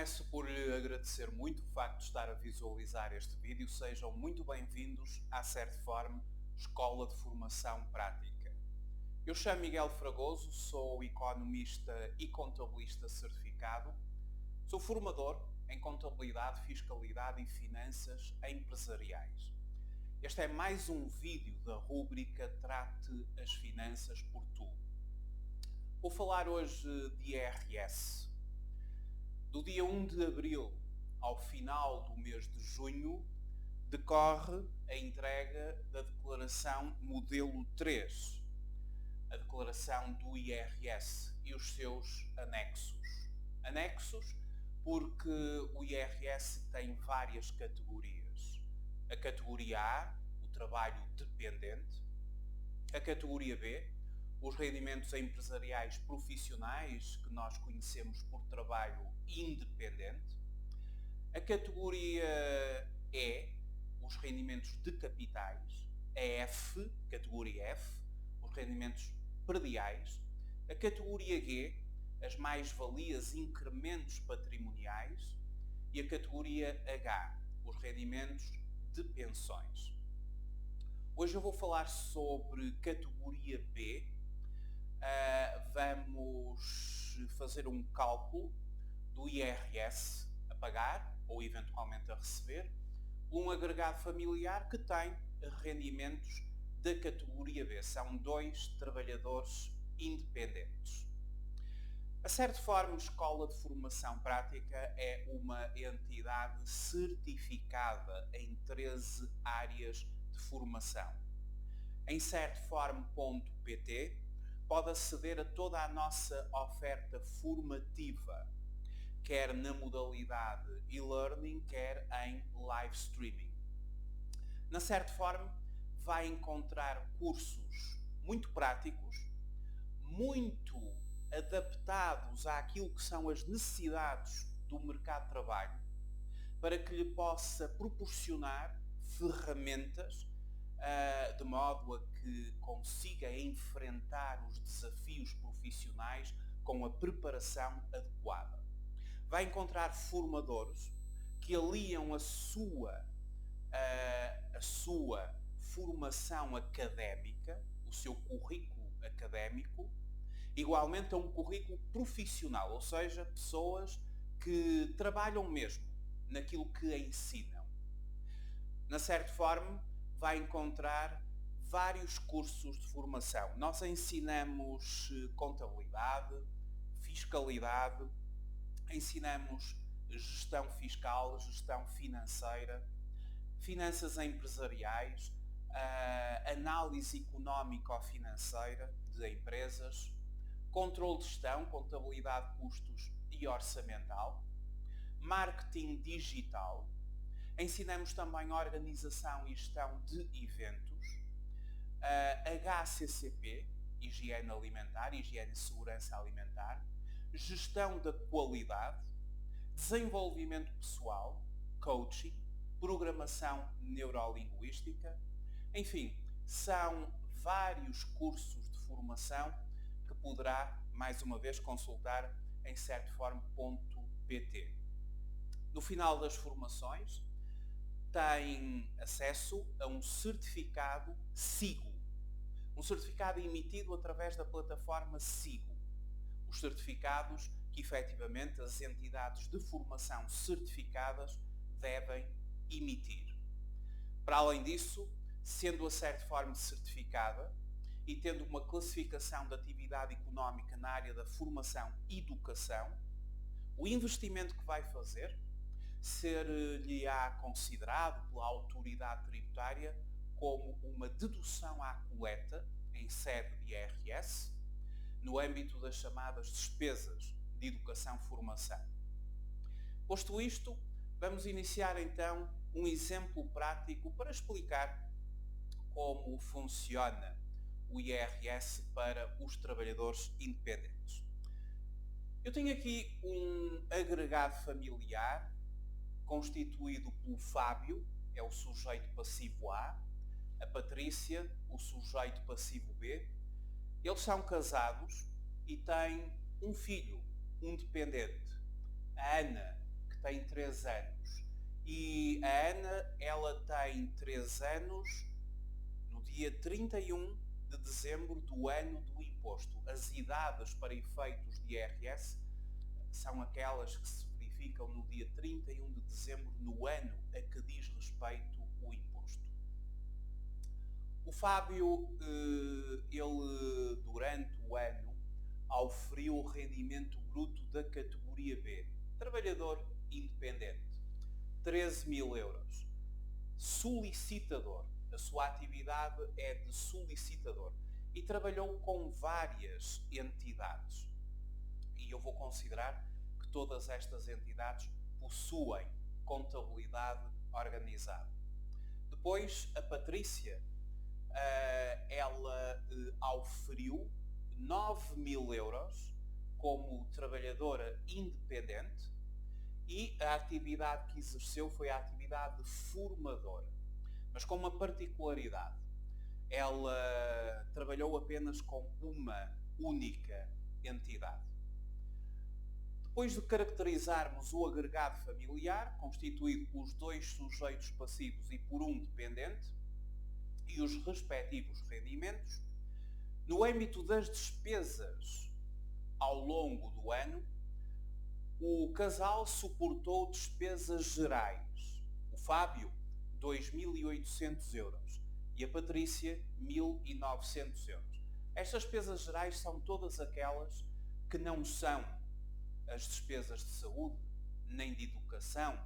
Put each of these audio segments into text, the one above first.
Começo por lhe agradecer muito o facto de estar a visualizar este vídeo. Sejam muito bem-vindos à Certform, Escola de Formação Prática. Eu chamo Miguel Fragoso, sou economista e contabilista certificado. Sou formador em contabilidade, fiscalidade e finanças empresariais. Este é mais um vídeo da rúbrica Trate as Finanças por Tu. Vou falar hoje de IRS. Do dia 1 de abril ao final do mês de junho, decorre a entrega da declaração modelo 3, a declaração do IRS e os seus anexos. Anexos porque o IRS tem várias categorias. A categoria A, o trabalho dependente. A categoria B, os rendimentos empresariais profissionais, que nós conhecemos por trabalho independente. A categoria E, os rendimentos de capitais. A F, categoria F, os rendimentos prediais. A categoria G, as mais-valias incrementos patrimoniais. E a categoria H, os rendimentos de pensões. Hoje eu vou falar sobre categoria B. Vamos fazer um cálculo do IRS a pagar ou eventualmente a receber por um agregado familiar que tem rendimentos da categoria B. São 2 trabalhadores independentes. A Certform Escola de Formação Prática é uma entidade certificada em 13 áreas de formação. Em certform.pt pode aceder a toda a nossa oferta formativa, quer na modalidade e-learning, quer em live streaming. Na Certform vai encontrar cursos muito práticos, muito adaptados àquilo que são as necessidades do mercado de trabalho, para que lhe possa proporcionar ferramentas de modo a que consiga enfrentar os desafios profissionais com a preparação adequada. Vai encontrar formadores que aliam a sua formação académica, o seu currículo académico, igualmente a um currículo profissional, ou seja, pessoas que trabalham mesmo naquilo que ensinam. Na Certform vai encontrar vários cursos de formação. Nós ensinamos contabilidade, fiscalidade, ensinamos gestão fiscal, gestão financeira, finanças empresariais, análise económico-financeira de empresas, controle de gestão, contabilidade de custos e orçamental, marketing digital. Ensinamos também organização e gestão de eventos, HACCP, higiene alimentar, higiene e segurança alimentar, gestão da qualidade, desenvolvimento pessoal, coaching, programação neurolinguística. Enfim, são vários cursos de formação que poderá, mais uma vez, consultar em certform.pt. No final das formações, tem acesso a um certificado SIGO, um certificado emitido através da plataforma SIGO. Os certificados que efetivamente as entidades de formação certificadas devem emitir. Para além disso, sendo a Certform certificada e tendo uma classificação de atividade económica na área da formação e educação, o investimento que vai fazer ser-lhe-á considerado pela autoridade tributária como uma dedução à coleta em sede de IRS, no âmbito das chamadas despesas de educação-formação. Posto isto, vamos iniciar então um exemplo prático para explicar como funciona o IRS para os trabalhadores independentes. Eu tenho aqui um agregado familiar constituído pelo Fábio, é o sujeito passivo A, a Patrícia, o sujeito passivo B. Eles são casados e têm um filho, um dependente, a Ana, tem 3 anos. E a Ana, ela tem 3 anos no dia 31 de dezembro do ano do imposto. As idades para efeitos de IRS são aquelas que se verificam no dia 31 de dezembro no ano a que diz respeito o imposto. O Fábio, ele durante o ano auferiu o rendimento bruto da categoria B, trabalhador independente, 13.000 euros. Solicitador, a sua atividade é de solicitador e trabalhou com várias entidades. E eu vou considerar que todas estas entidades possuem contabilidade organizada. Depois, a Patrícia, ela auferiu 9.000 euros como trabalhadora independente e a atividade que exerceu foi a atividade formadora, mas com uma particularidade. Ela trabalhou apenas com uma única entidade. Depois de caracterizarmos o agregado familiar, constituído pelos 2 sujeitos passivos e por um dependente, e os respectivos rendimentos, no âmbito das despesas ao longo do ano, o casal suportou despesas gerais. O Fábio, 2.800 euros e a Patrícia, 1.900 euros. Estas despesas gerais são todas aquelas que não são as despesas de saúde, nem de educação,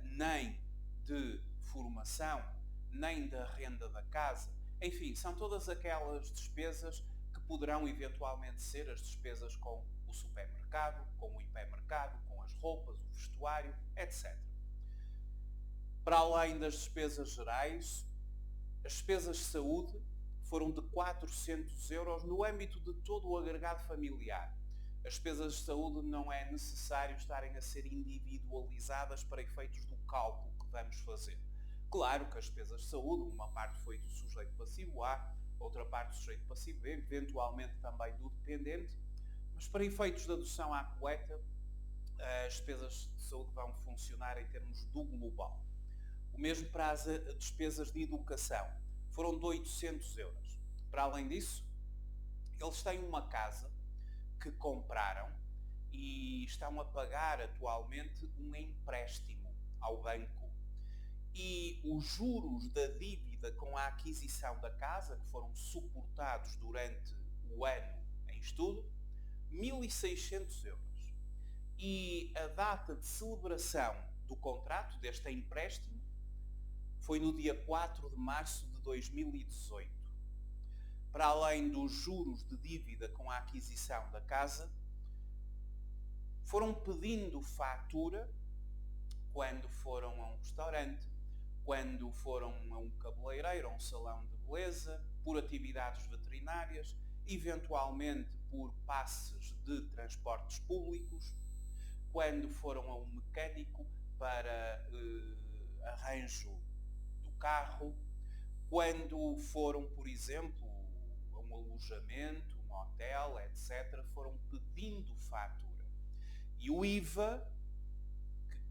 nem de formação, nem da renda da casa. Enfim, são todas aquelas despesas que poderão eventualmente ser as despesas com o supermercado, com o hipermercado, com as roupas, o vestuário, etc. Para além das despesas gerais, as despesas de saúde foram de 400 euros no âmbito de todo o agregado familiar. As despesas de saúde não é necessário estarem a ser individualizadas para efeitos do cálculo que vamos fazer. Claro que as despesas de saúde, uma parte foi do sujeito passivo A, outra parte do sujeito passivo B, eventualmente também do dependente, mas para efeitos de adoção à coleta, as despesas de saúde vão funcionar em termos do global. O mesmo para as despesas de educação, foram de 800 euros. Para além disso, eles têm uma casa que compraram e estão a pagar atualmente um empréstimo ao banco. E os juros da dívida com a aquisição da casa, que foram suportados durante o ano em estudo, 1.600 euros. E a data de celebração do contrato, deste empréstimo, foi no dia 4 de março de 2018. Para além dos juros de dívida com a aquisição da casa, foram pedindo fatura quando foram a um restaurante, quando foram a um cabeleireiro, a um salão de beleza, por atividades veterinárias, eventualmente por passes de transportes públicos, quando foram a um mecânico para arranjo do carro, quando foram, por exemplo, a um alojamento, um hotel, etc., foram pedindo fatura. E o IVA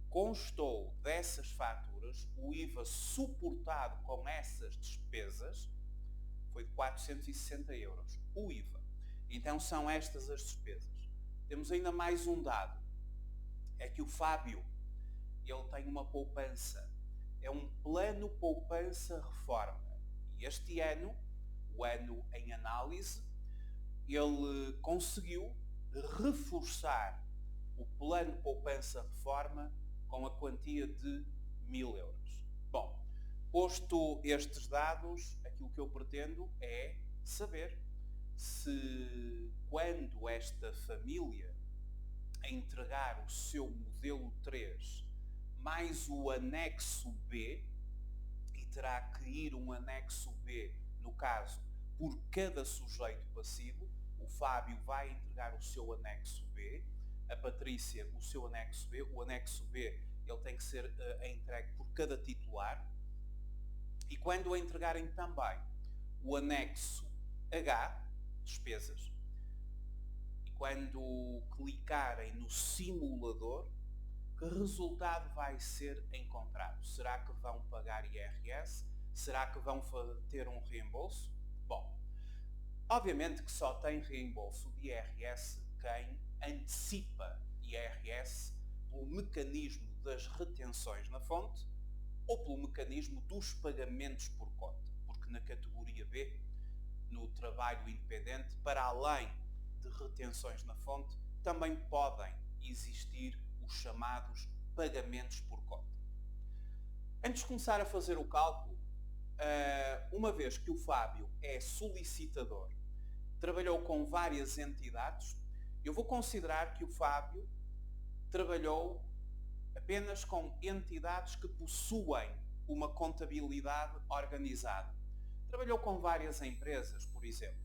constou dessas faturas, o IVA suportado com essas despesas foi de 460 euros. O IVA. Então são estas as despesas. Temos ainda mais um dado. É que o Fábio, ele tem uma poupança. É um plano poupança-reforma. E este ano, o ano em análise, ele conseguiu reforçar o plano poupança-reforma com a quantia de 1.000 euros. Bom, posto estes dados, aquilo que eu pretendo é saber se quando esta família entregar o seu modelo 3 mais o anexo B, e terá que ir um anexo B, no caso, por cada sujeito passivo, o Fábio vai entregar o seu anexo B, a Patrícia o seu anexo B. O anexo B ele tem que ser entregue por cada titular. E quando entregarem também o anexo H, despesas, e quando clicarem no simulador, Que resultado vai ser encontrado? Será que vão pagar IRS? Será que vão ter um reembolso? Bom, obviamente que só tem reembolso de IRS quem antecipa IRS pelo mecanismo das retenções na fonte ou pelo mecanismo dos pagamentos por conta, porque na categoria B, no trabalho independente, para além de retenções na fonte, também podem existir os chamados pagamentos por conta. Antes de começar a fazer o cálculo, uma vez que o Fábio é solicitador, trabalhou com várias entidades, eu vou considerar que o Fábio trabalhou apenas com entidades que possuem uma contabilidade organizada. Trabalhou com várias empresas, por exemplo,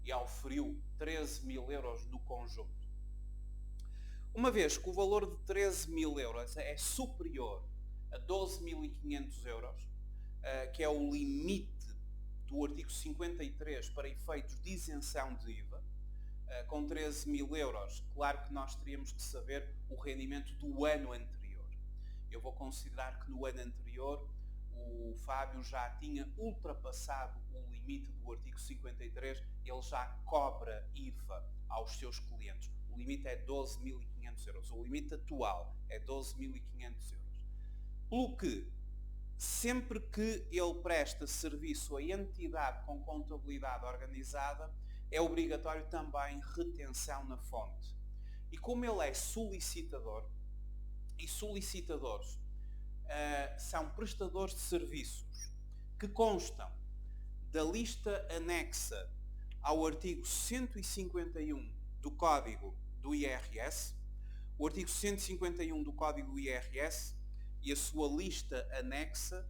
e auferiu 13 mil euros no conjunto. Uma vez que o valor de 13 mil euros é superior a 12.500 euros, que é o limite do artigo 53 para efeitos de isenção de IVA, com 13 mil euros, claro que nós teríamos que saber o rendimento do ano anterior. Eu vou considerar que no ano anterior o Fábio já tinha ultrapassado o limite do artigo 53, ele já cobra IVA aos seus clientes. O limite é 12.500 euros. O limite atual é 12.500 euros. Pelo que, sempre que ele presta serviço a entidade com contabilidade organizada, é obrigatório também retenção na fonte. E como ele é solicitador, e solicitadores são prestadores de serviços que constam da lista anexa ao artigo 151 do Código do IRS, o artigo 151 do Código do IRS e a sua lista anexa,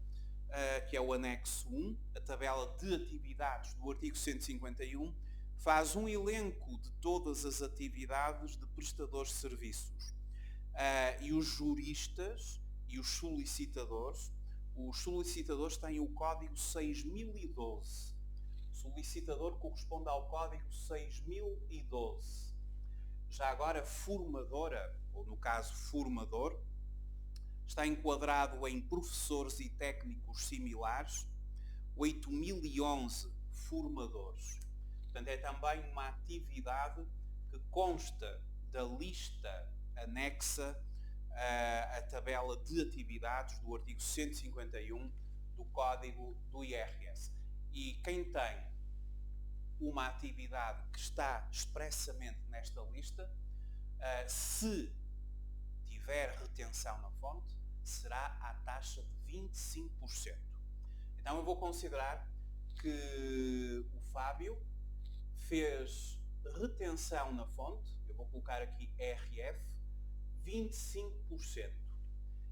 que é o anexo 1, a tabela de atividades do artigo 151, faz um elenco de todas as atividades de prestadores de serviços. E os juristas e os solicitadores têm o Código 6012. O solicitador corresponde ao Código 6012. Já agora, formadora, ou no caso formador, está enquadrado em professores e técnicos similares, 8011 formadores. Portanto, é também uma atividade que consta da lista anexa à tabela de atividades do artigo 151 do Código do IRS. E quem tem uma atividade que está expressamente nesta lista, se tiver retenção na fonte, será à taxa de 25%. Então eu vou considerar que o Fábio fez retenção na fonte, eu vou colocar aqui RF, 25%.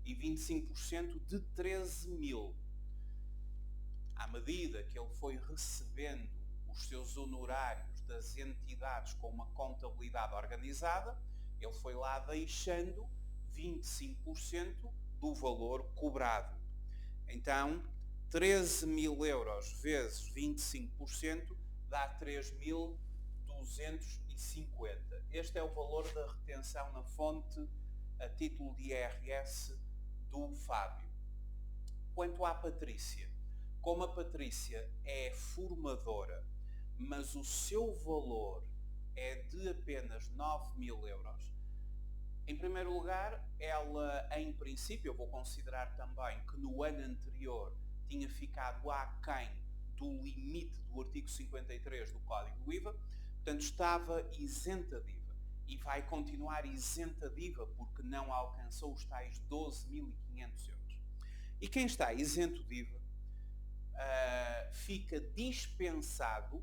E 25% de 13 mil. À medida que ele foi recebendo os seus honorários das entidades com uma contabilidade organizada, ele foi lá deixando 25% do valor cobrado. Então, 13 mil euros vezes 25% dá 3.250. Este é o valor da retenção na fonte a título de IRS do Fábio. Quanto à Patrícia, como a Patrícia é formadora, mas o seu valor é de apenas 9 mil euros, em primeiro lugar, ela, em princípio, eu vou considerar também que no ano anterior tinha ficado aquém do limite do artigo 53 do Código do IVA, portanto estava isenta de IVA e vai continuar isenta de IVA porque não alcançou os tais 12.500 euros. E quem está isento de IVA fica dispensado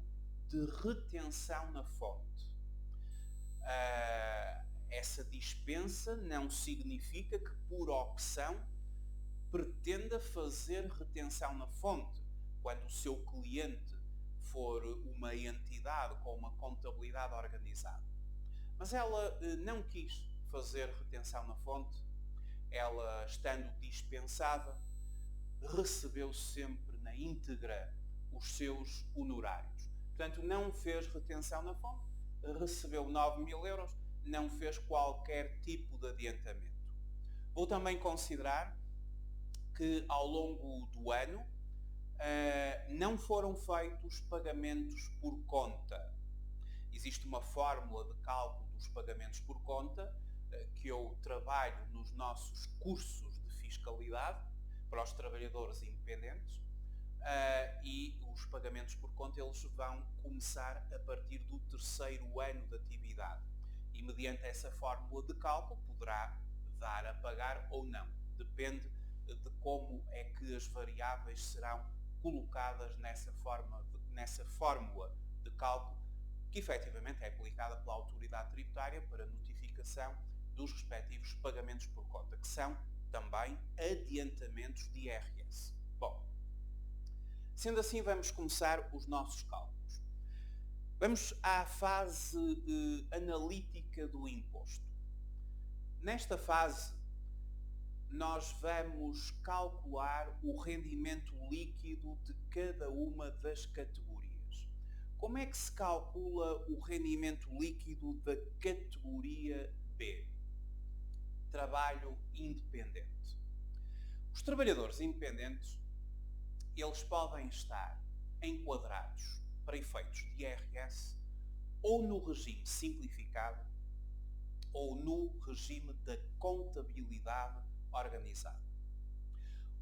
de retenção na fonte. Essa dispensa não significa que, por opção, pretenda fazer retenção na fonte. Quando o seu cliente for uma entidade com uma contabilidade organizada. Mas ela não quis fazer retenção na fonte, ela, estando dispensada, recebeu sempre na íntegra os seus honorários. Portanto, não fez retenção na fonte, recebeu 9 mil euros, não fez qualquer tipo de adiantamento. Vou também considerar que ao longo do ano não foram feitos pagamentos por conta. Existe uma fórmula de cálculo dos pagamentos por conta que eu trabalho nos nossos cursos de fiscalidade para os trabalhadores independentes e os pagamentos por conta eles vão começar a partir do 3º ano de atividade e mediante essa fórmula de cálculo poderá dar a pagar ou não. Depende de como é que as variáveis serão colocadas nessa fórmula de cálculo que efetivamente é aplicada pela autoridade tributária para notificação dos respectivos pagamentos por conta, que são também adiantamentos de IRS. Bom, sendo assim, vamos começar os nossos cálculos. Vamos à fase analítica do imposto. Nesta fase, nós vamos calcular o rendimento líquido de cada uma das categorias. Como é que se calcula o rendimento líquido da categoria B? Trabalho independente. Os trabalhadores independentes, eles podem estar enquadrados para efeitos de IRS ou no regime simplificado ou no regime da contabilidade organizada.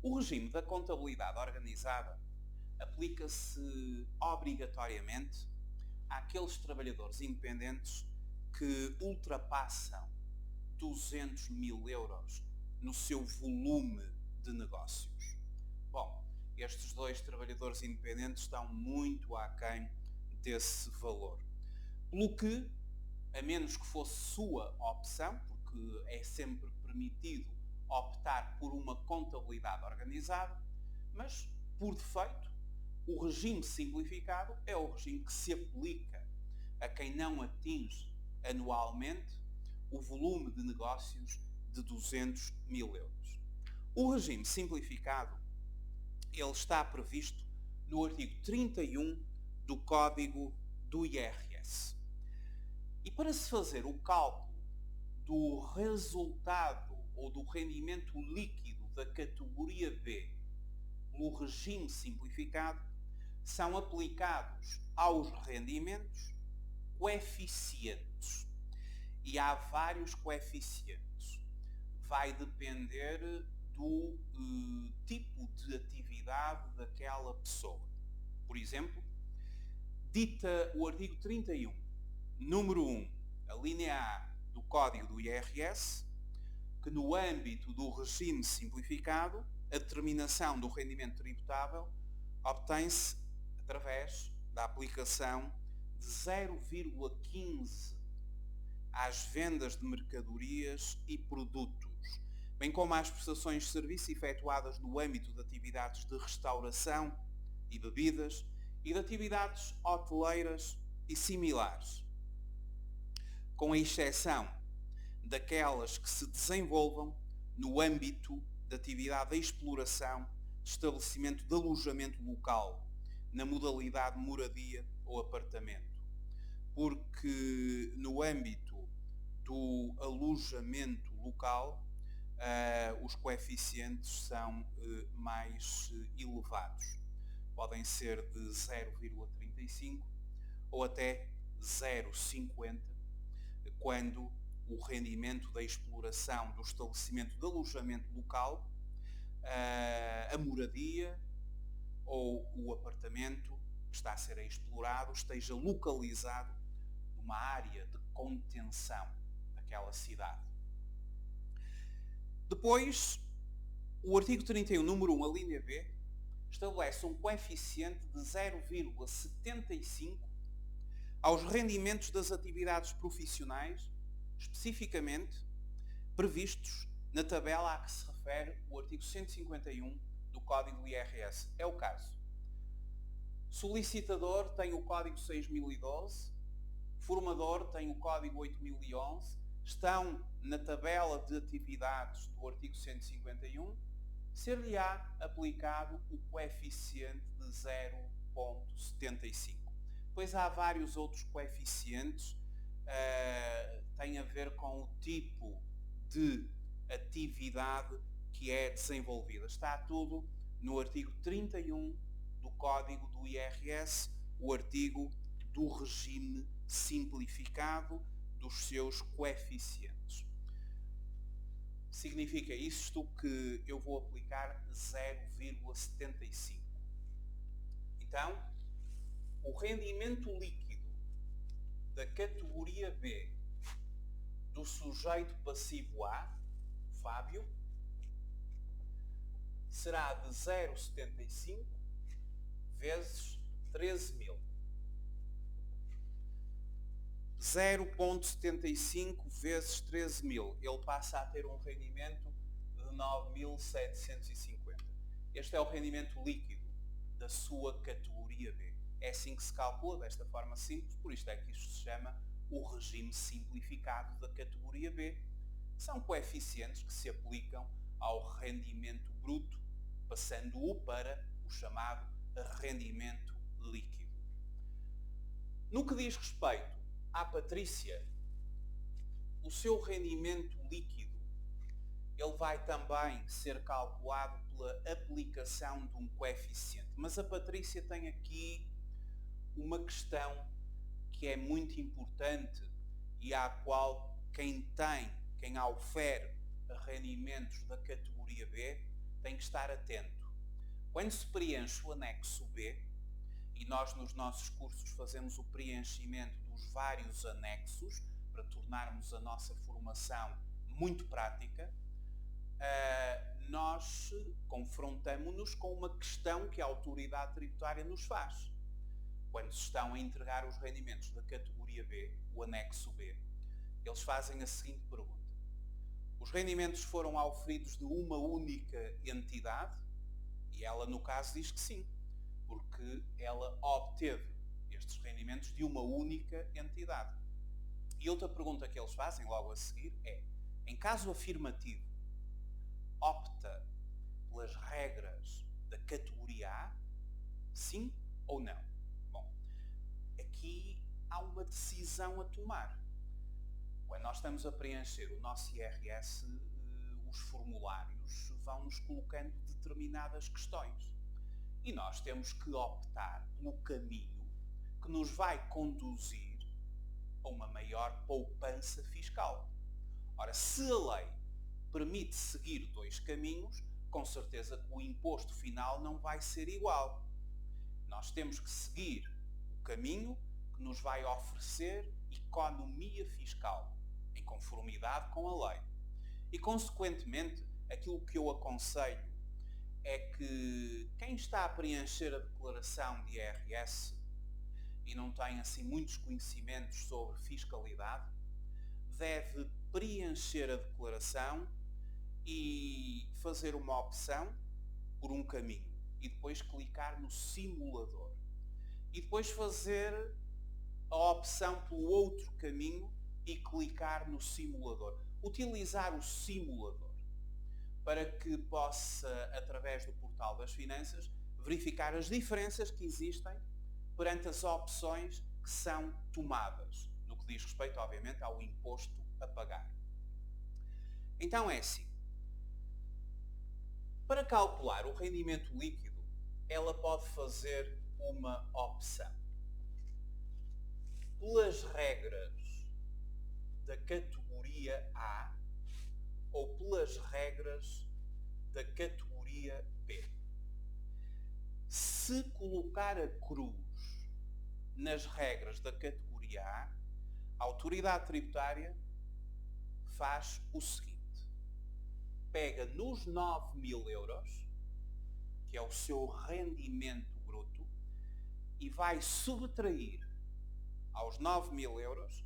O regime da contabilidade organizada aplica-se obrigatoriamente àqueles trabalhadores independentes que ultrapassam 200 mil euros no seu volume de negócios. Bom, estes dois trabalhadores independentes estão muito aquém desse valor. Pelo que, a menos que fosse sua opção, porque é sempre permitido optar por uma contabilidade organizada, mas, por defeito, o regime simplificado é o regime que se aplica a quem não atinge anualmente o volume de negócios de 200 mil euros. O regime simplificado ele está previsto no artigo 31 do Código do IRS. E para se fazer o cálculo do resultado ou do rendimento líquido da categoria B pelo regime simplificado, são aplicados aos rendimentos coeficientes. E há vários coeficientes. Vai depender do tipo de atividade daquela pessoa. Por exemplo, dita o artigo 31, número 1, a linha A do Código do IRS, que no âmbito do regime simplificado, a determinação do rendimento tributável obtém-se através da aplicação de 0,15 às vendas de mercadorias e produtos, bem como às prestações de serviço efetuadas no âmbito de atividades de restauração e bebidas e de atividades hoteleiras e similares, com a exceção daquelas que se desenvolvam no âmbito da atividade de exploração de estabelecimento de alojamento local, na modalidade moradia ou apartamento, porque no âmbito do alojamento local os coeficientes são mais elevados. Podem ser de 0,35 ou até 0,50, quando o rendimento da exploração do estabelecimento de alojamento local, a moradia ou o apartamento que está a ser explorado esteja localizado numa área de contenção daquela cidade. Depois, o artigo 31, número 1, a linha B, estabelece um coeficiente de 0,75 aos rendimentos das atividades profissionais, especificamente previstos na tabela a que se refere o artigo 151 do Código do IRS. É o caso. Solicitador tem o Código 6012, formador tem o Código 8011, estão na tabela de atividades do artigo 151, ser-lhe-á aplicado o coeficiente de 0,75. Depois há vários outros coeficientes, têm a ver com o tipo de atividade atividade que é desenvolvida. Está tudo no artigo 31 do Código do IRS, o artigo do regime simplificado dos seus coeficientes. Significa isto que eu vou aplicar 0,75. Então, o rendimento líquido da categoria B do sujeito passivo A, Fábio, será de 0,75 vezes 13.000. 0,75 vezes 13.000. Ele passa a ter um rendimento de 9.750. Este é o rendimento líquido da sua categoria B. É assim que se calcula, desta forma simples, por isto é que isto se chama o regime simplificado da categoria B. São coeficientes que se aplicam ao rendimento bruto, passando-o para o chamado rendimento líquido. No que diz respeito à Patrícia, o seu rendimento líquido, ele vai também ser calculado pela aplicação de um coeficiente. Mas a Patrícia tem aqui uma questão que é muito importante e à qual quem aufere rendimentos da categoria B tem que estar atento. Quando se preenche o anexo B, e nós nos nossos cursos fazemos o preenchimento dos vários anexos para tornarmos a nossa formação muito prática, nós confrontamos-nos com uma questão que a autoridade tributária nos faz. Quando se estão a entregar os rendimentos da categoria B, o anexo B, eles fazem a seguinte pergunta: os rendimentos foram auferidos de uma única entidade? E ela, no caso, diz que sim, porque ela obteve estes rendimentos de uma única entidade. E outra pergunta que eles fazem logo a seguir é: em caso afirmativo, opta pelas regras da categoria A? Sim ou não? Bom, aqui há uma decisão a tomar. Quando nós estamos a preencher o nosso IRS, os formulários vão-nos colocando determinadas questões. E nós temos que optar pelo caminho que nos vai conduzir a uma maior poupança fiscal. Ora, se a lei permite seguir dois caminhos, com certeza que o imposto final não vai ser igual. Nós temos que seguir o caminho que nos vai oferecer economia fiscal, em conformidade com a lei. E, consequentemente, aquilo que eu aconselho é que quem está a preencher a declaração de IRS e não tem assim muitos conhecimentos sobre fiscalidade, deve preencher a declaração e fazer uma opção por um caminho e depois clicar no simulador. E depois fazer a opção pelo outro caminho e clicar no simulador. Utilizar o simulador para que possa, através do portal das finanças, verificar as diferenças que existem perante as opções que são tomadas, no que diz respeito, obviamente, ao imposto a pagar. Então é assim. Para calcular o rendimento líquido, ela pode fazer uma opção. Pelas regras da categoria A ou pelas regras da categoria B. Se colocar a cruz nas regras da categoria A, a autoridade tributária faz o seguinte: pega nos 9.000 euros, que é o seu rendimento bruto, e vai subtrair aos 9.000 euros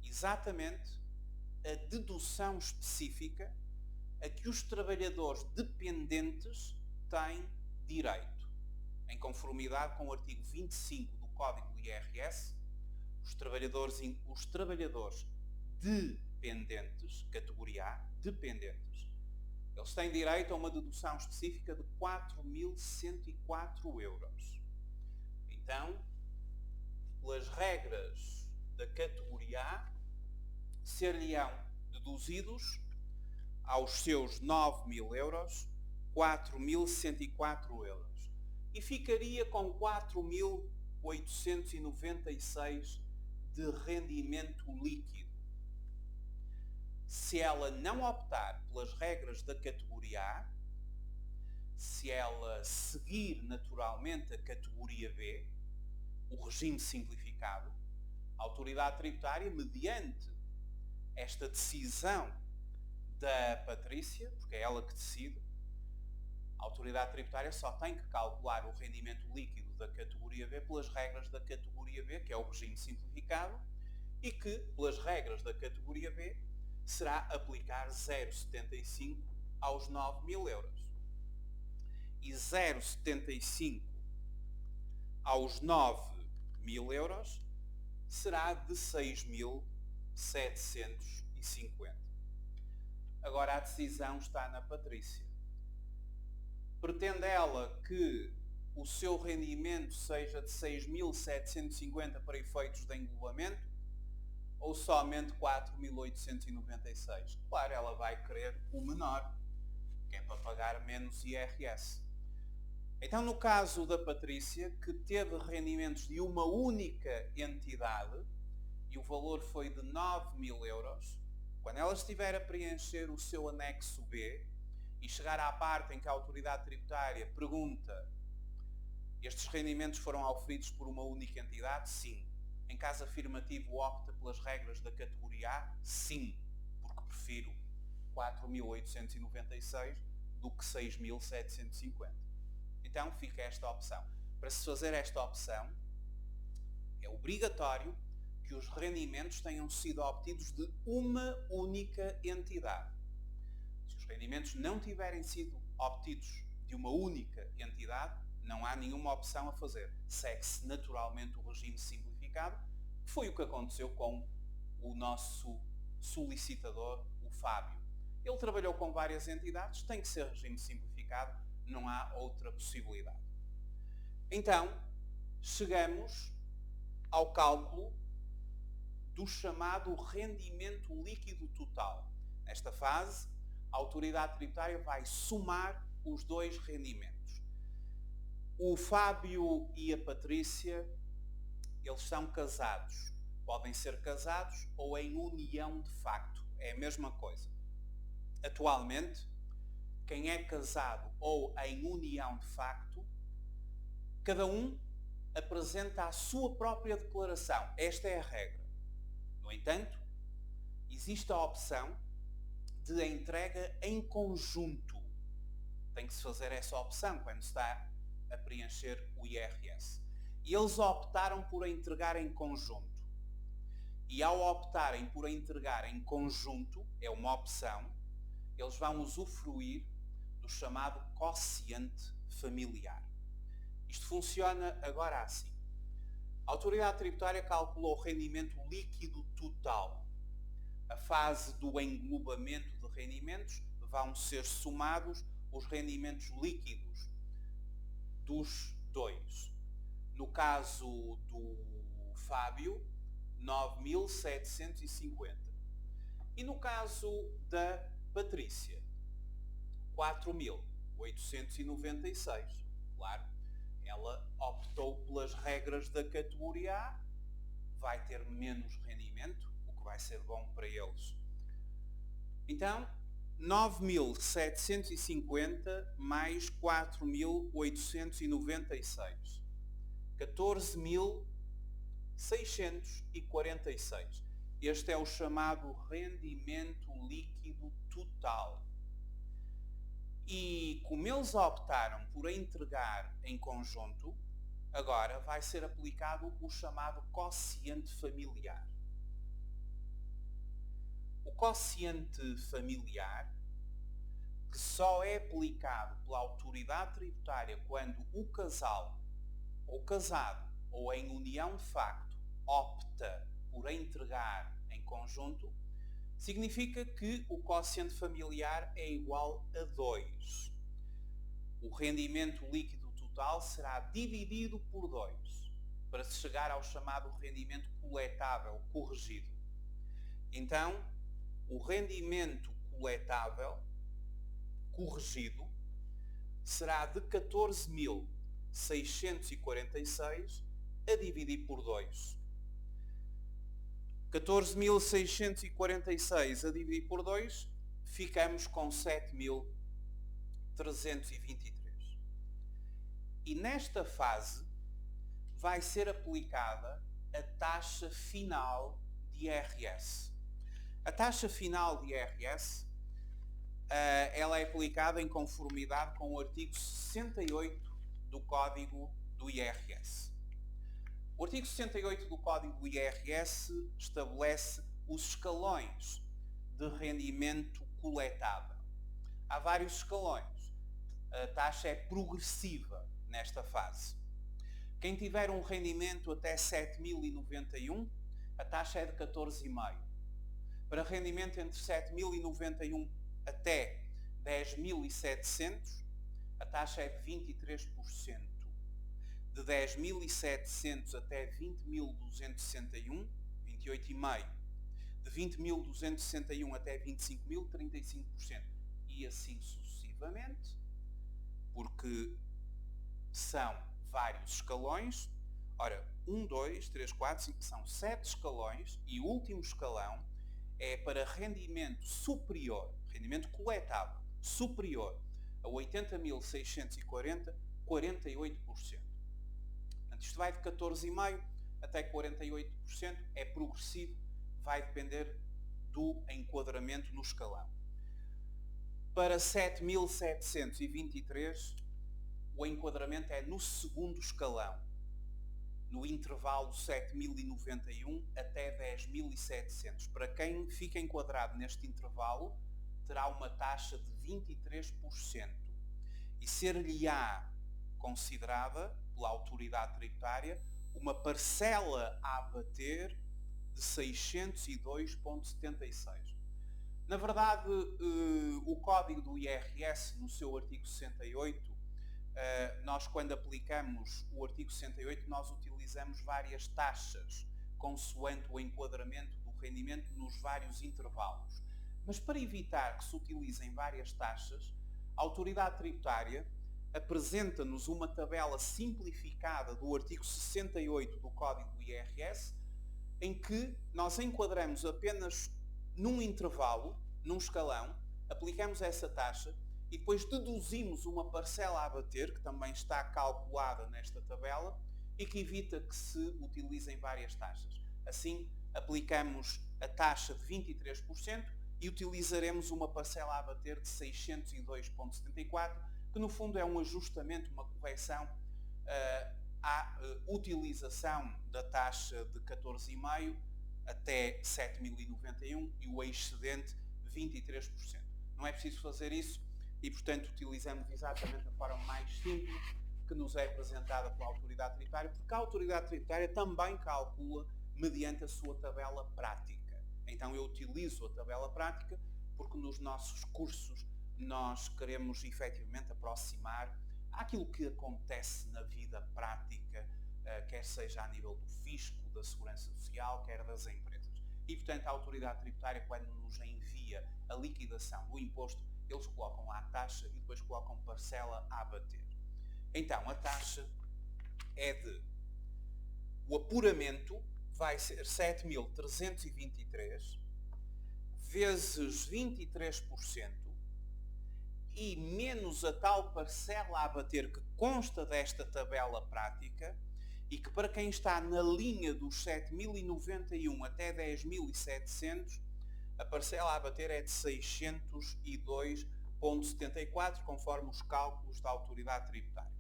exatamente a dedução específica a que os trabalhadores dependentes têm direito. Em conformidade com o artigo 25 do Código do IRS, os trabalhadores dependentes, categoria A, dependentes, eles têm direito a uma dedução específica de 4.104 euros. Então, pelas regras da categoria A, ser-lhe-ão deduzidos aos seus 9.000 euros, 4.104 euros. E ficaria com 4.896 de rendimento líquido. Se ela não optar pelas regras da categoria A, se ela seguir naturalmente a categoria B, o regime simplificado, a autoridade tributária, mediante esta decisão da Patrícia, porque é ela que decide, a autoridade tributária só tem que calcular o rendimento líquido da categoria B pelas regras da categoria B, que é o regime simplificado, e que, pelas regras da categoria B, será aplicar 0,75 aos 9.000 euros. E 0,75 aos 9.000 euros será de 6.750. Agora a decisão está na Patrícia. Pretende ela que o seu rendimento seja de 6.750 para efeitos de englobamento ou somente 4.896? Claro, ela vai querer o menor, que é para pagar menos IRS. Então, no caso da Patrícia, que teve rendimentos de uma única entidade e o valor foi de 9.000 euros, quando ela estiver a preencher o seu anexo B e chegar à parte em que a autoridade tributária pergunta: estes rendimentos foram auferidos por uma única entidade? Sim. Em caso afirmativo, opta pelas regras da categoria A? Sim, porque prefiro 4.896 do que 6.750. Então fica esta opção. Para se fazer esta opção, é obrigatório que os rendimentos tenham sido obtidos de uma única entidade. Se os rendimentos não tiverem sido obtidos de uma única entidade, não há nenhuma opção a fazer. Segue-se naturalmente o regime simplificado, que foi o que aconteceu com o nosso solicitador, o Fábio. Ele trabalhou com várias entidades, tem que ser regime simplificado, não há outra possibilidade. Então, chegamos ao cálculo do chamado rendimento líquido total. Nesta fase, a autoridade tributária vai somar os dois rendimentos. O Fábio e a Patrícia, eles são casados. Podem ser casados ou em união de facto. É a mesma coisa. Atualmente, quem é casado ou em união de facto, cada um apresenta a sua própria declaração. Esta é a regra. No entanto, existe a opção de entrega em conjunto. Tem que se fazer essa opção quando se está a preencher o IRS. E eles optaram por entregar em conjunto. E ao optarem por entregar em conjunto, é uma opção, eles vão usufruir do chamado quociente familiar. Isto funciona agora assim. A autoridade tributária calculou o rendimento líquido total. A fase do englobamento de rendimentos vão ser somados os rendimentos líquidos dos dois. No caso do Fábio, 9.750. E no caso da Patrícia, 4.896. Claro, ela optou pelas regras da categoria A, vai ter menos rendimento, o que vai ser bom para eles. Então, 9.750 mais 4.896. 14.646. Este é o chamado rendimento líquido total. E como eles optaram por entregar em conjunto, agora vai ser aplicado o chamado quociente familiar. O quociente familiar, que só é aplicado pela autoridade tributária quando o casal, ou casado, ou em união de facto, opta por entregar em conjunto, significa que o quociente familiar é igual a 2. O rendimento líquido total será dividido por 2, para se chegar ao chamado rendimento coletável corrigido. Então, o rendimento coletável corrigido será de 14.646 a dividir por 2. 14.646 a dividir por 2, ficamos com 7.323. E nesta fase vai ser aplicada a taxa final de IRS. A taxa final de IRS ela é aplicada em conformidade com o artigo 68 do Código do IRS. O artigo 68 do Código do IRS estabelece os escalões de rendimento coletável. Há vários escalões. A taxa é progressiva nesta fase. Quem tiver um rendimento até 7.091, a taxa é de 14,5. Para rendimento entre 7.091 até 10.700, a taxa é de 23%. De 10.700 até 20.261, 28,5%. De 20.261 até 25.000, 35%. E assim sucessivamente, porque são vários escalões. Ora, 1, 2, 3, 4, 5, são 7 escalões e o último escalão é para rendimento superior, rendimento coletável, superior a 80.640, 48%. Portanto, isto vai de 14,5% até 48%, é progressivo, vai depender do enquadramento no escalão. Para 7.723, o enquadramento é no segundo escalão, no intervalo 7.091 até 10.700. Para quem fica enquadrado neste intervalo, terá uma taxa de 23% e ser-lhe-á considerada pela autoridade tributária uma parcela a abater de 602,76. Na verdade, o Código do IRS, no seu artigo 68, nós quando aplicamos o artigo 68, nós utilizamos várias taxas, consoante o enquadramento do rendimento nos vários intervalos. Mas para evitar que se utilizem várias taxas, a autoridade tributária apresenta-nos uma tabela simplificada do artigo 68 do Código do IRS, em que nós enquadramos apenas num intervalo, num escalão, aplicamos essa taxa e depois deduzimos uma parcela a abater, que também está calculada nesta tabela, e que evita que se utilizem várias taxas. Assim, aplicamos a taxa de 23% e utilizaremos uma parcela a abater de 602,74, que no fundo é um ajustamento, uma correção à utilização da taxa de 14,5% até 7.091 e o excedente 23%. Não é preciso fazer isso e, portanto, utilizamos exatamente a forma mais simples que nos é apresentada pela autoridade tributária, porque a autoridade tributária também calcula mediante a sua tabela prática. Então eu utilizo a tabela prática porque nos nossos cursos nós queremos efetivamente aproximar àquilo que acontece na vida prática, quer seja a nível do fisco, da segurança social, quer das empresas. E, portanto, a autoridade tributária, quando nos envia a liquidação do imposto, eles colocam lá a taxa e depois colocam parcela a abater. Então, a taxa é de... O apuramento vai ser 7.323 vezes 23% e menos a tal parcela a abater que consta desta tabela prática e que para quem está na linha dos 7.091 até 10.700, a parcela a abater é de 602,74, conforme os cálculos da autoridade tributária.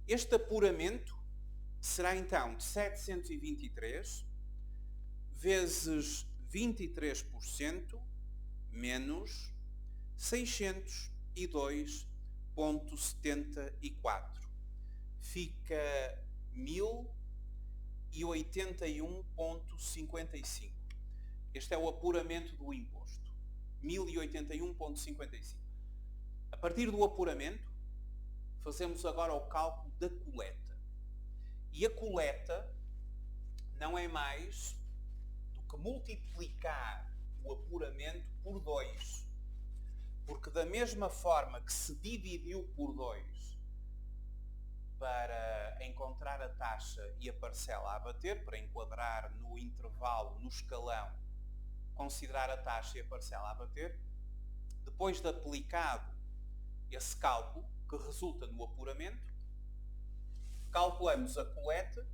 Este apuramento será então de 723 vezes 23% menos 602,74. Fica 1.081,55. Este é o apuramento do imposto. 1.081,55. A partir do apuramento, fazemos agora o cálculo da coleta. E a coleta não é mais do que multiplicar o apuramento por 2. Porque da mesma forma que se dividiu por 2 para encontrar a taxa e a parcela a bater, para enquadrar no intervalo, no escalão, considerar a taxa e a parcela a bater, depois de aplicado esse cálculo, que resulta no apuramento, calculamos a coleta,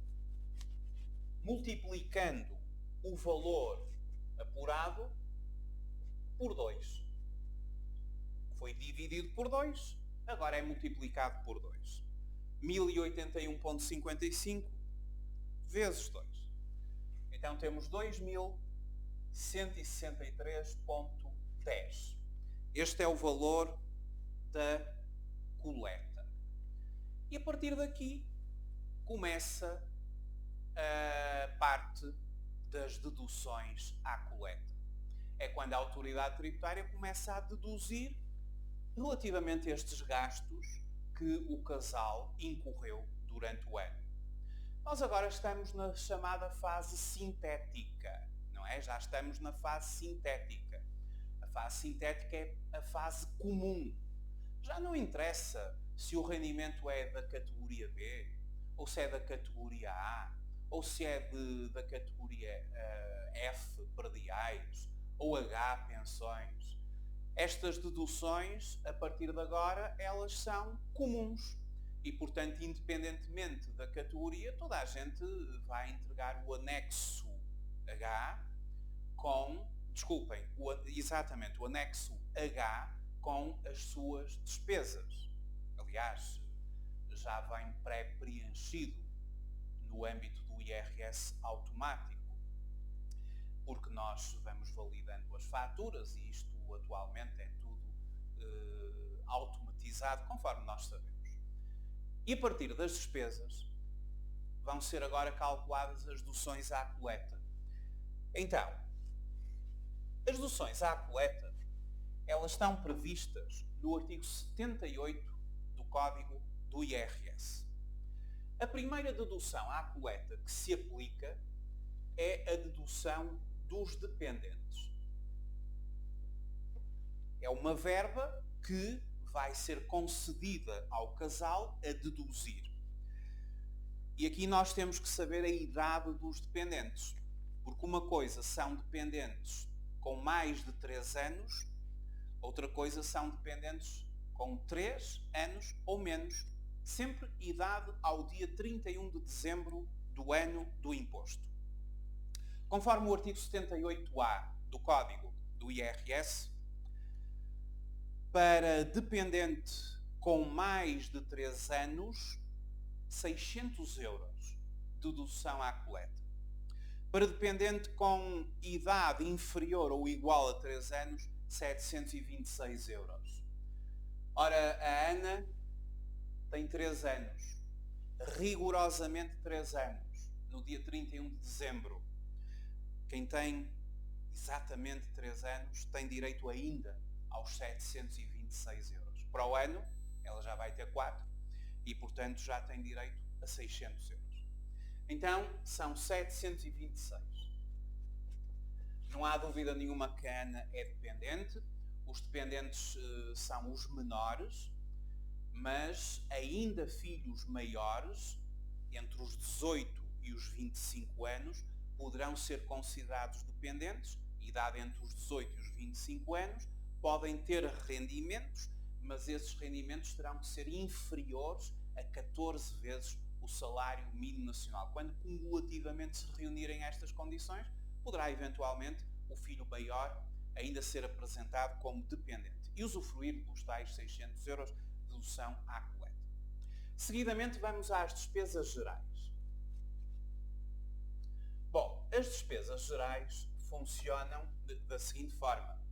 multiplicando o valor apurado por 2. Foi dividido por 2, agora é multiplicado por 2. 1081,55 vezes 2. Então temos 2163,10. Este é o valor da coleta. E a partir daqui começa a parte das deduções à coleta. É quando a autoridade tributária começa a deduzir relativamente a estes gastos que o casal incorreu durante o ano. Nós agora estamos na chamada fase sintética, não é? Já estamos na fase sintética. A fase sintética é a fase comum. Já não interessa se o rendimento é da categoria B, ou se é da categoria A, ou se é da categoria F, prediais, ou H, pensões. Estas deduções, a partir de agora, elas são comuns. E, portanto, independentemente da categoria, toda a gente vai entregar o anexo H com, exatamente, o anexo H com as suas despesas. Aliás, já vem pré-preenchido no âmbito do IRS automático, porque nós vamos validando as faturas e isto atualmente é tudo automatizado, conforme nós sabemos. E a partir das despesas vão ser agora calculadas as deduções à coleta. Então, as deduções à coleta, elas estão previstas no artigo 78 do Código do IRS. A primeira dedução à coleta que se aplica é a dedução dos dependentes. É uma verba que vai ser concedida ao casal a deduzir. E aqui nós temos que saber a idade dos dependentes. Porque uma coisa são dependentes com mais de 3 anos, outra coisa são dependentes com 3 anos ou menos, sempre idade ao dia 31 de dezembro do ano do imposto. Conforme o artigo 78A do Código do IRS, para dependente com mais de 3 anos, 600 euros de dedução à coleta. Para dependente com idade inferior ou igual a 3 anos, 726 euros. Ora, a Ana tem 3 anos, rigorosamente 3 anos, no dia 31 de dezembro. Quem tem exatamente 3 anos tem direito ainda aos 726 euros. Para o ano, ela já vai ter 4 e, portanto, já tem direito a 600 euros. Então, são 726. Não há dúvida nenhuma que a Ana é dependente. Os dependentes são os menores, mas ainda filhos maiores, entre os 18 e os 25 anos, poderão ser considerados dependentes, idade entre os 18 e os 25 anos, podem ter rendimentos, mas esses rendimentos terão de ser inferiores a 14 vezes o salário mínimo nacional. Quando cumulativamente se reunirem estas condições, poderá eventualmente o filho maior ainda ser apresentado como dependente e usufruir dos tais 600 euros de dedução à coleta. Seguidamente vamos às despesas gerais. Bom, as despesas gerais funcionam da seguinte forma.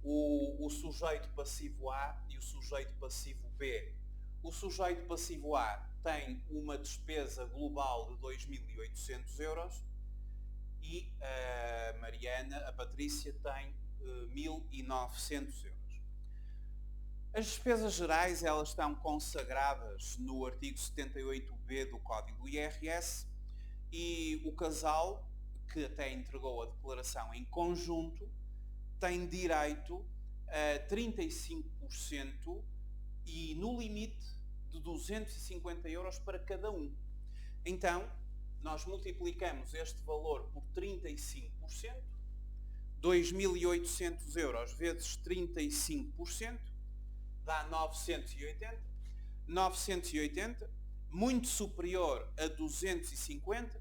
O sujeito passivo A e o sujeito passivo B. O sujeito passivo A tem uma despesa global de 2.800 euros e a Mariana, a Patrícia, tem 1.900 euros. As despesas gerais, elas estão consagradas no artigo 78B do Código do IRS e o casal, que até entregou a declaração em conjunto, tem direito a 35% e no limite de 250 euros para cada um. Então, nós multiplicamos este valor por 35%, 2.800 euros vezes 35%, dá 980. 980, muito superior a 250,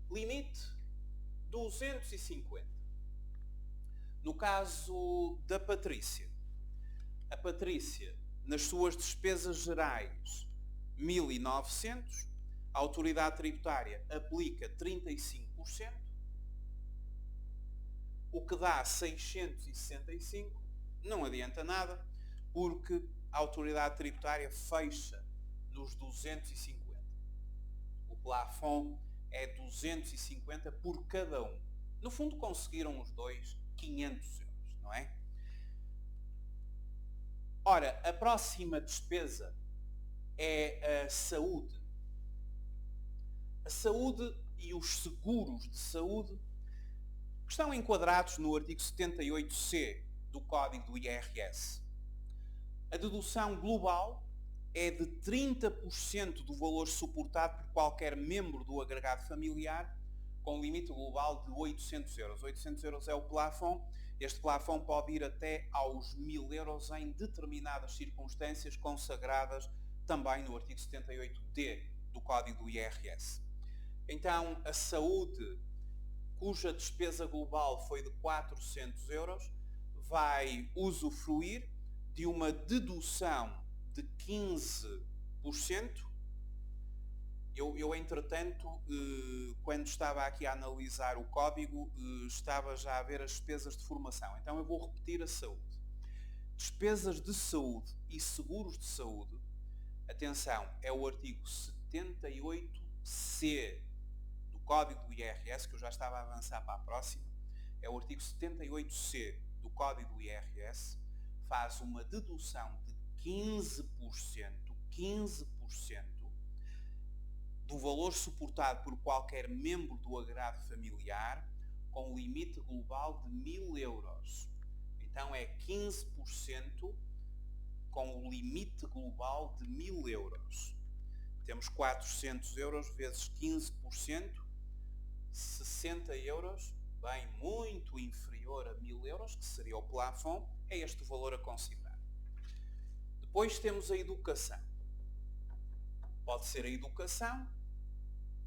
limite 250. No caso da Patrícia, a Patrícia, nas suas despesas gerais, 1.900, a autoridade tributária aplica 35%, o que dá 665, não adianta nada, porque a autoridade tributária fecha nos 250. O plafond é 250 por cada um. No fundo conseguiram os dois 500 euros, não é? Ora, a próxima despesa é a saúde. A saúde e os seguros de saúde que estão enquadrados no artigo 78C do Código do IRS. A dedução global é de 30% do valor suportado por qualquer membro do agregado familiar, com limite global de 800 euros. 800 euros é o plafond. Este plafond pode ir até aos 1.000 euros em determinadas circunstâncias consagradas também no artigo 78D do Código do IRS. Então, a saúde, cuja despesa global foi de 400 euros, vai usufruir de uma dedução de 15%. Eu entretanto, quando estava aqui a analisar o código, estava já a ver as despesas de formação. Então eu vou repetir a saúde. Despesas de saúde e seguros de saúde, atenção, é o artigo 78C do Código do IRS, que eu já estava a avançar para a próxima. É o artigo 78C do Código do IRS, faz uma dedução de 15% do valor suportado por qualquer membro do agrado familiar, com limite global de 1.000 euros. Então é 15% com o limite global de 1.000 euros. Temos 400 euros vezes 15%, 60 euros, bem muito inferior a 1.000 euros, que seria o plafond, é este o valor a considerar. Depois temos a educação. Pode ser a educação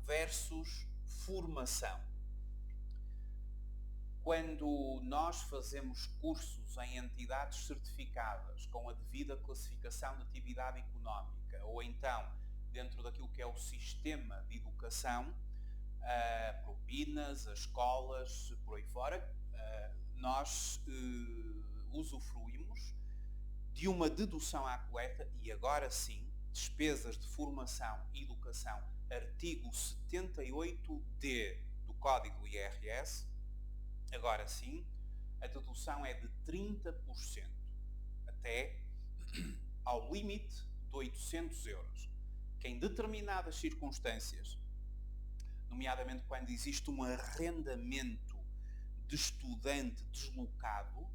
versus formação. Quando nós fazemos cursos em entidades certificadas com a devida classificação de atividade económica, ou então dentro daquilo que é o sistema de educação, propinas, as escolas, por aí fora, nós usufruímos de uma dedução à coleta e agora sim, despesas de formação e educação, artigo 78D do Código do IRS, agora sim, a dedução é de 30%, até ao limite de 800 euros, que em determinadas circunstâncias, nomeadamente quando existe um arrendamento de estudante deslocado,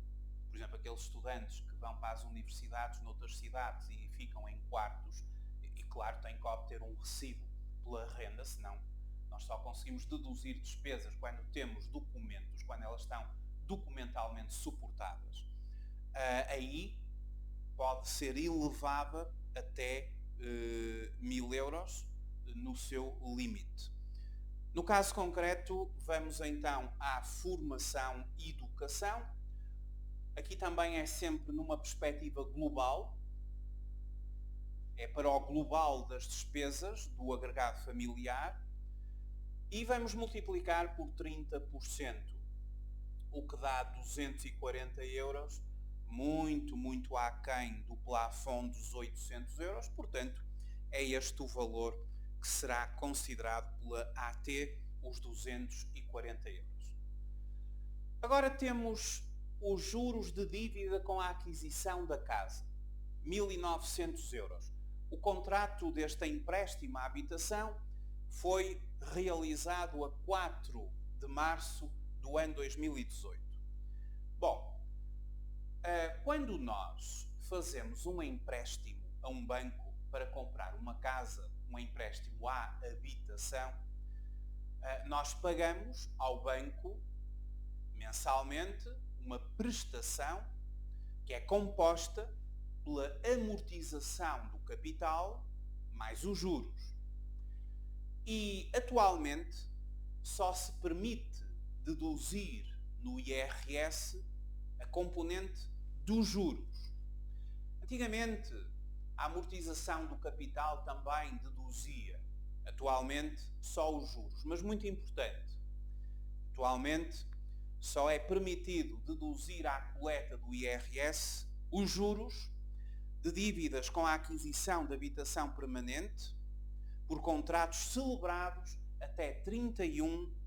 por exemplo, aqueles estudantes que vão para as universidades noutras cidades e ficam em quartos, e claro, têm que obter um recibo pela renda, senão nós só conseguimos deduzir despesas quando temos documentos, quando elas estão documentalmente suportadas. Aí pode ser elevada até 1.000 euros no seu limite. No caso concreto, vamos então à formação e educação. Aqui também é sempre numa perspectiva global, é para o global das despesas do agregado familiar e vamos multiplicar por 30%, o que dá 240 euros, muito aquém do plafond dos 800 euros, portanto é este o valor que será considerado pela AT, os 240 euros. Agora temos os juros de dívida com a aquisição da casa, 1.900 euros. O contrato deste empréstimo à habitação foi realizado a 4 de março do ano 2018. Bom, quando nós fazemos um empréstimo a um banco para comprar uma casa, um empréstimo à habitação, nós pagamos ao banco mensalmente uma prestação que é composta pela amortização do capital mais os juros. E atualmente só se permite deduzir no IRS a componente dos juros. Antigamente a amortização do capital também deduzia, atualmente só os juros, mas muito importante, atualmente só é permitido deduzir à coleta do IRS os juros de dívidas com a aquisição de habitação permanente por contratos celebrados até 31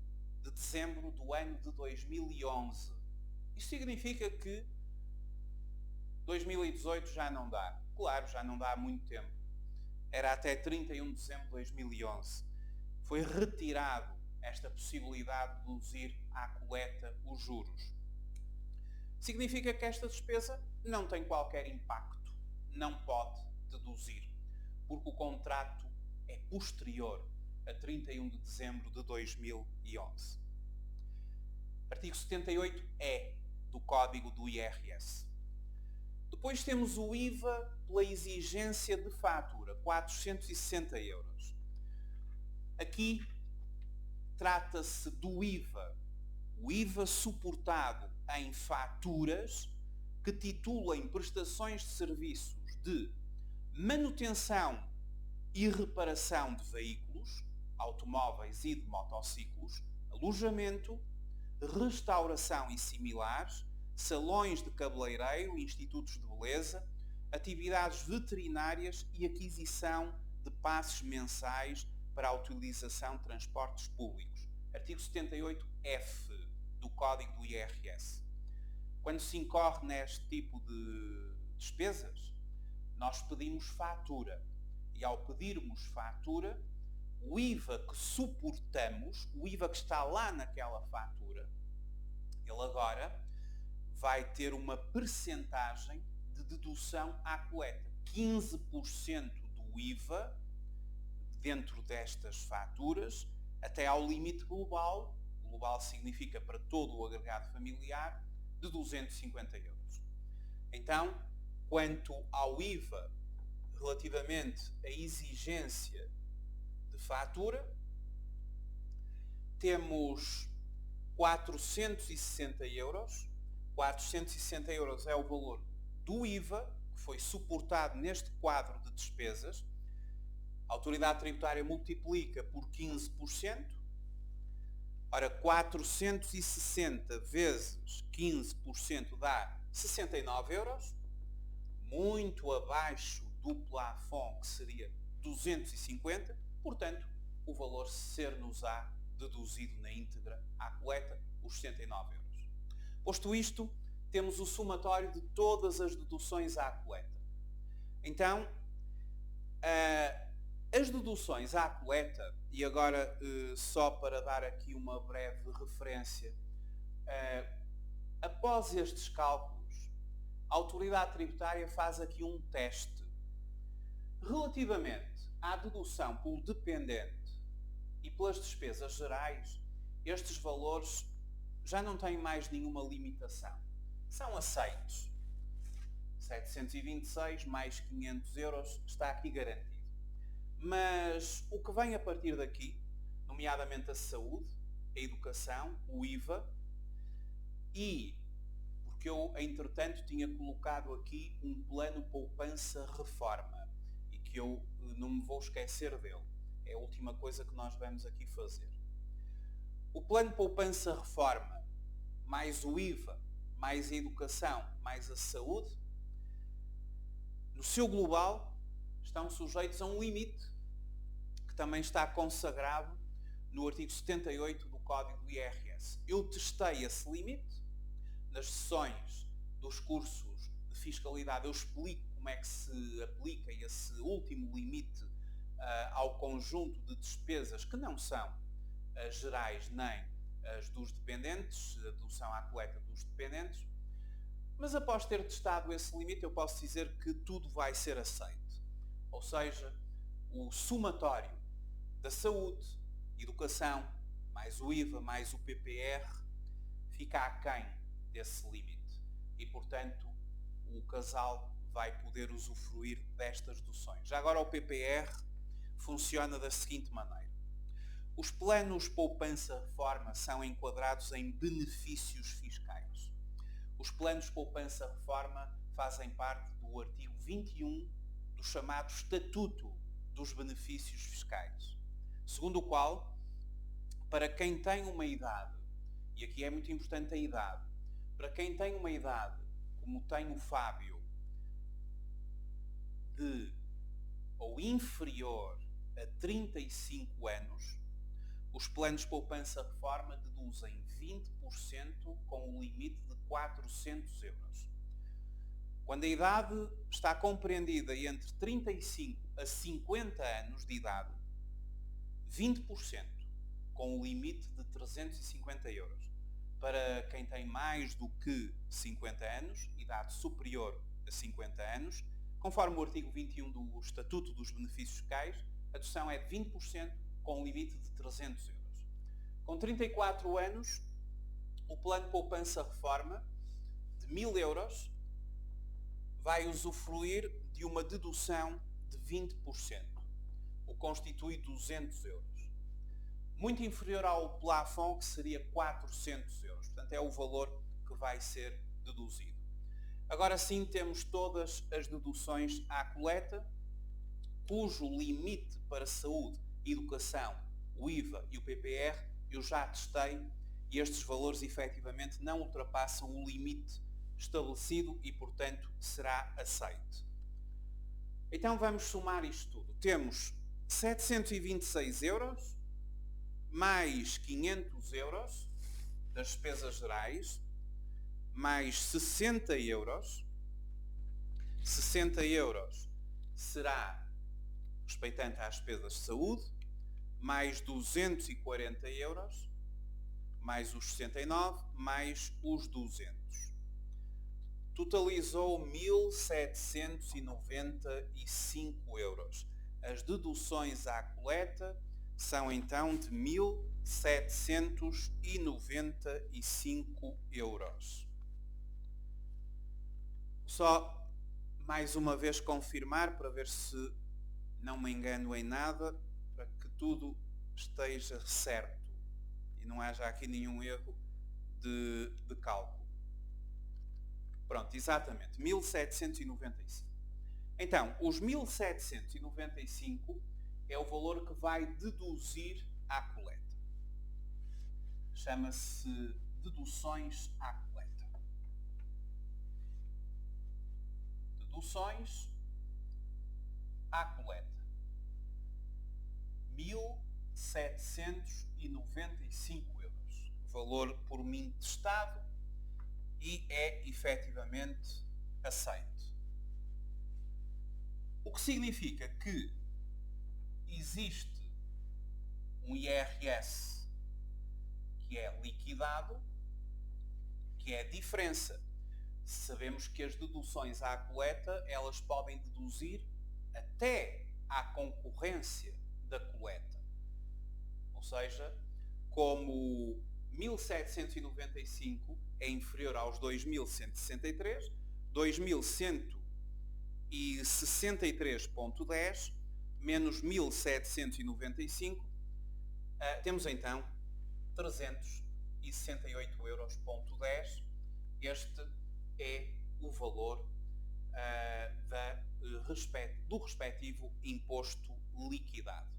de dezembro do ano de 2011. Isto significa que 2018 já não dá. Claro, já não dá há muito tempo. Era até 31 de dezembro de 2011. Foi retirado esta possibilidade de deduzir à coleta os juros. Significa que esta despesa não tem qualquer impacto, não pode deduzir, porque o contrato é posterior a 31 de dezembro de 2011. Artigo 78-E do Código do IRS. Depois temos o IVA pela exigência de fatura, 460 euros. Aqui trata-se do IVA, o IVA suportado em faturas que titulem prestações de serviços de manutenção e reparação de veículos, automóveis e de motociclos, alojamento, restauração e similares, salões de cabeleireiro, institutos de beleza, atividades veterinárias e aquisição de passes mensais para a utilização de transportes públicos. Artigo 78-F do Código do IRS. Quando se incorre neste tipo de despesas, nós pedimos fatura. E ao pedirmos fatura, o IVA que suportamos, o IVA que está lá naquela fatura, ele agora vai ter uma percentagem de dedução à coleta. 15% do IVA dentro destas faturas, até ao limite global, global significa para todo o agregado familiar, de 250 euros. Então, quanto ao IVA relativamente à exigência de fatura, temos 460 euros. 460 euros é o valor do IVA que foi suportado neste quadro de despesas. A autoridade tributária multiplica por 15%. Ora, 460 vezes 15% dá 69 euros, muito abaixo do plafond, que seria 250, portanto, o valor ser-nos-á deduzido na íntegra à coleta, os 69 euros. Posto isto, temos o somatório de todas as deduções à coleta. Então, as deduções à coleta, e agora só para dar aqui uma breve referência, após estes cálculos, a autoridade tributária faz aqui um teste. Relativamente à dedução pelo dependente e pelas despesas gerais, estes valores já não têm mais nenhuma limitação. São aceitos. 726 mais 500 euros está aqui garantido. Mas o que vem a partir daqui, nomeadamente a saúde, a educação, o IVA, e porque eu, entretanto, tinha colocado aqui um plano poupança-reforma e que eu não me vou esquecer dele. É a última coisa que nós vamos aqui fazer. O plano poupança-reforma, mais o IVA, mais a educação, mais a saúde, no seu global, estão sujeitos a um limite que também está consagrado no artigo 78 do Código do IRS. Eu testei esse limite nas sessões dos cursos de fiscalidade. Eu explico como é que se aplica esse último limite ao conjunto de despesas que não são as gerais nem as dos dependentes, a dedução à coleta dos dependentes. Mas após ter testado esse limite, eu posso dizer que tudo vai ser aceito. Ou seja, o somatório da saúde, educação, mais o IVA, mais o PPR, fica aquém desse limite. E, portanto, o casal vai poder usufruir destas deduções. Já agora o PPR funciona da seguinte maneira. Os planos poupança-reforma são enquadrados em benefícios fiscais. Os planos poupança-reforma fazem parte do artigo 21 do chamado Estatuto dos Benefícios Fiscais, segundo o qual, para quem tem uma idade, e aqui é muito importante a idade, para quem tem uma idade, como tem o Fábio, de ou inferior a 35 anos, os planos poupança-reforma deduzem 20% com o limite de 400 euros. Quando a idade está compreendida entre 35 a 50 anos de idade, 20% com o limite de 350 euros. Para quem tem mais do que 50 anos, idade superior a 50 anos, conforme o artigo 21 do Estatuto dos Benefícios Fiscais, a dedução é de 20% com um limite de 300 euros. Com 34 anos, o plano poupança-reforma de 1000 euros vai usufruir de uma dedução de 20%, o que constitui 200 euros. Muito inferior ao plafond, que seria 400 euros. Portanto, é o valor que vai ser deduzido. Agora sim, temos todas as deduções à coleta, cujo limite para saúde, educação, o IVA e o PPR eu já testei e estes valores efetivamente não ultrapassam o limite estabelecido e, portanto, será aceito. Então vamos somar isto tudo. Temos 726 euros mais 500 euros das despesas gerais, mais 60 euros. 60 euros será respeitante às despesas de saúde, mais 240 euros, mais os 69, mais os 200. Totalizou 1.795 euros. As deduções à coleta são então de 1.795 euros. Só mais uma vez confirmar para ver se não me engano em nada, para que tudo esteja certo e não haja aqui nenhum erro de cálculo. Pronto, exatamente, 1.795. Então, os 1.795 é o valor que vai deduzir à coleta. Chama-se deduções à coleta. Deduções à coleta. 1.795 euros. Valor por mim testado e é efetivamente aceito. O que significa que existe um IRS que é liquidado, que é a diferença. Sabemos que as deduções à coleta, elas podem deduzir até à concorrência da coleta. Ou seja, como 1.795 é inferior aos 2.163, 2.163.10 menos 1.795, temos então 368,10 euros. Este é o valor do respectivo imposto liquidado.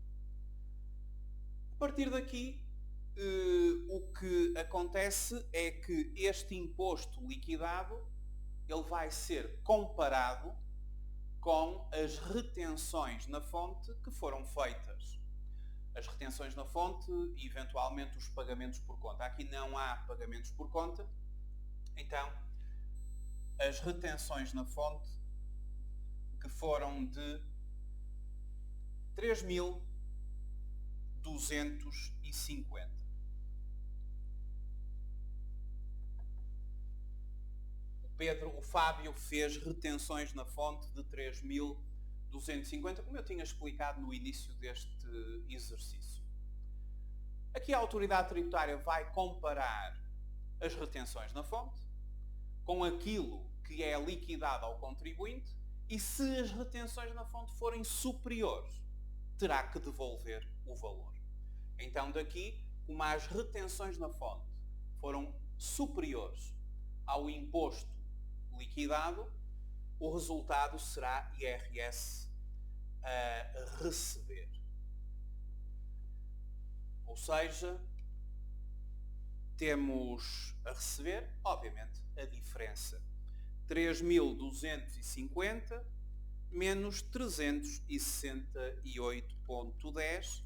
A partir daqui, o que acontece é que este imposto liquidado ele vai ser comparado com as retenções na fonte que foram feitas. As retenções na fonte e eventualmente os pagamentos por conta. Aqui não há pagamentos por conta, então as retenções na fonte que foram de 3.250. O o Fábio fez retenções na fonte de 3.250, como eu tinha explicado no início deste exercício. Aqui a autoridade tributária vai comparar as retenções na fonte com aquilo que é liquidado ao contribuinte e se as retenções na fonte forem superiores, terá que devolver o valor. Então daqui, como as retenções na fonte foram superiores ao imposto liquidado, o resultado será IRS a receber. Ou seja, temos a receber, obviamente, a diferença. 3.250 menos 368,10.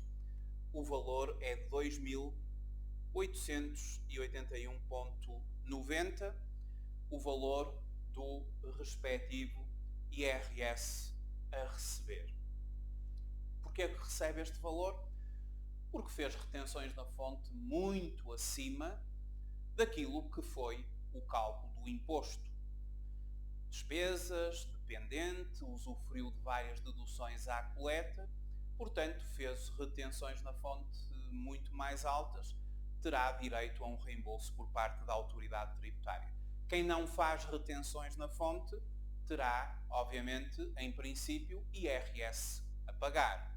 O valor é 2.881,90. O valor do respectivo IRS a receber. Porquê é que recebe este valor? Porque fez retenções na fonte muito acima daquilo que foi o cálculo do imposto. Despesas, dependente, usufruiu de várias deduções à coleta, portanto fez retenções na fonte muito mais altas, terá direito a um reembolso por parte da autoridade tributária. Quem não faz retenções na fonte terá, obviamente, em princípio, IRS a pagar,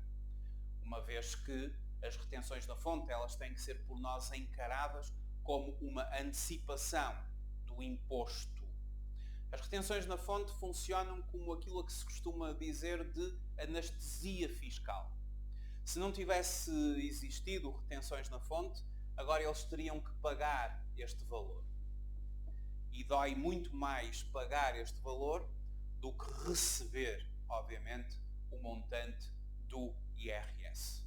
uma vez que as retenções na fonte elas têm que ser por nós encaradas como uma antecipação do imposto. As retenções na fonte funcionam como aquilo a que se costuma dizer de anestesia fiscal. Se não tivesse existido retenções na fonte, agora eles teriam que pagar este valor. E dói muito mais pagar este valor do que receber, obviamente, o montante do IRS.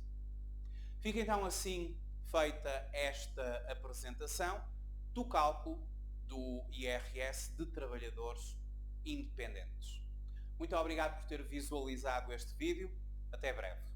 Fica então assim feita esta apresentação do cálculo do IRS de trabalhadores independentes. Muito obrigado por ter visualizado este vídeo. Até breve.